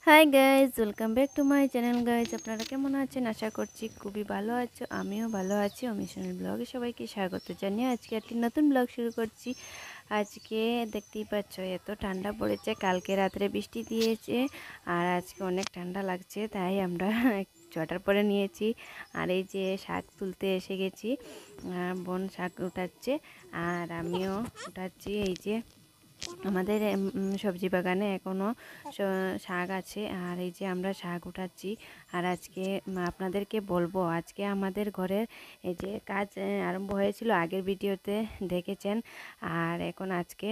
Hi guys, welcome back to my channel. Guys, আপনারা কেমন আছেন? আশা করছি খুবই ভালো আছো। আমিও ভালো আছি। অমিশনের ব্লগে সবাইকে স্বাগত জানিয়ে আজকে একটি নতুন ব্লগ শুরু করছি। আজকে দেখতেই পাচ্ছ এত ঠান্ডা পড়েছে, কালকে রাত্রে বৃষ্টি দিয়েছে আর আজকে অনেক ঠান্ডা লাগছে, তাই আমরা সোয়েটার পরে নিয়েছি। আর এই যে শাক তুলতে এসে গেছি, বোন শাক উঠাচ্ছে আর আমিও উঠাচ্ছি। এই যে আমাদের সবজি বাগানে এখনও শাক আছে আর এই যে আমরা শাক উঠাচ্ছি। আর আজকে আপনাদেরকে বলবো, আজকে আমাদের ঘরের এই যে কাজ আরম্ভ হয়েছিল, আগের ভিডিওতে দেখেছেন। আর এখন আজকে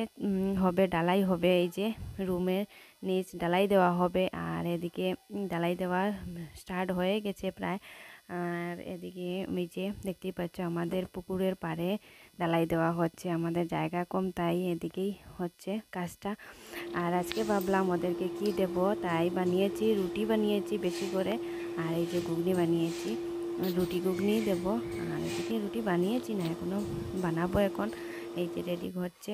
হবে ঢালাই হবে, এই যে রুমের নিচ ঢালাই দেওয়া হবে। আর এদিকে ঢালাই দেওয়া স্টার্ট হয়ে গেছে প্রায়। আর এদিকে এই যে দেখতেই পাচ্ছ আমাদের পুকুরের পাড়ে ঢালাই দেওয়া হচ্ছে। আমাদের জায়গা কম, তাই এদিকেই হচ্ছে কাজটা। আর আজকে ভাবলাম ওদেরকে কি দেব, তাই বানিয়েছি রুটি বানিয়েছি বেশি করে। আর এই যে ঘুগনি বানিয়েছি, রুটি ঘুগনি দেব। আর এদিকে রুটি বানিয়েছি না, এখনও বানাবো। এখন এই যে রেডি হচ্ছে।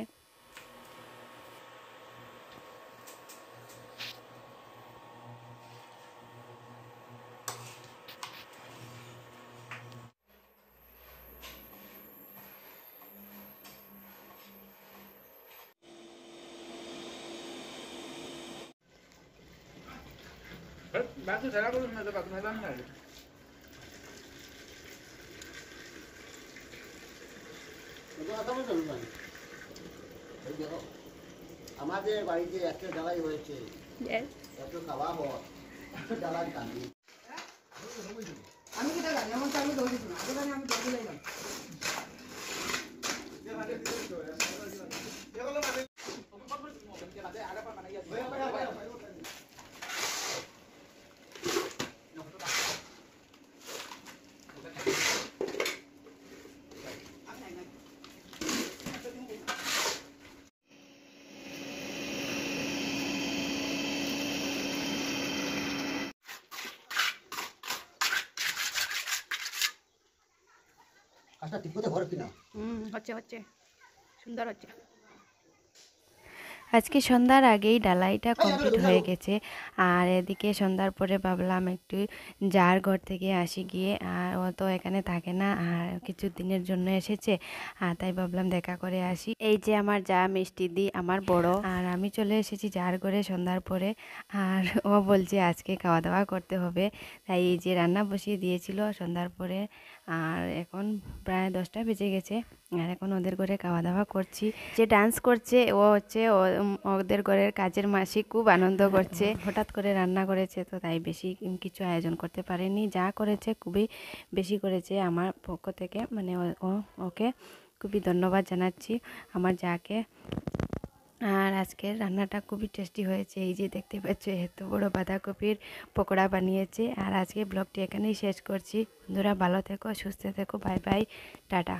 Batu será con una tapa, con una tapa. আমাদের বাড়িতে একটা জ্বালাই হয়েছে, এত খাওয়া হয় জ্বালাই কান্দি। আমি কিটা জানি, এমন চালু দৌড়ি না, আগে জানি আমি দৌড়ি লাইলাম। আচ্ছা ঠিক করে ঘর কিনা হচ্ছে সুন্দর হচ্ছে। আজকে সন্ধ্যার আগেই ডালাইটা কমপ্লিট হয়ে গেছে। আর এদিকে সন্ধ্যার পরে ভাবলাম একটু যার ঘর থেকে আসি গিয়ে, আর ও তো এখানে থাকে না, আর কিছু দিনের জন্য এসেছে, আর তাই ভাবলাম দেখা করে আসি। এই যে আমার যা মিষ্টি দি, আমার বড়, আর আমি চলে এসেছি যার ঘরে সন্ধ্যার পরে। আর ও বলছে আজকে খাওয়া দাওয়া করতে হবে, তাই এই যে রান্না বসিয়ে দিয়েছিল সন্ধ্যার পরে। আর এখন প্রায় 10টা বেজে গেছে, আর এখন ওদের ঘরে খাওয়া দাওয়া করছি। যে ডান্স করছে ও হচ্ছে ওদের ঘরের কাজের মাসি, খুব আনন্দ করছে। হঠাৎ করে রান্না করেছে, তো তাই বেশি কিছু আয়োজন করতে পারেনি, যা করেছে খুবই বেশি করেছে আমার পক্ষ থেকে। মানে ওকে খুবই ধন্যবাদ জানাচ্ছি, আমার যাকে। আর আজকের রান্নাটা খুবই টেস্টি হয়েছে। এই যে দেখতে পাচ্ছ এত বড় বাঁধাকপির পকোড়া বানিয়েছে। আর আজকে ব্লগটি এখানেই শেষ করছি। বন্ধুরা ভালো থেকো, সুস্থ থেকো, বাই বাই, টাটা।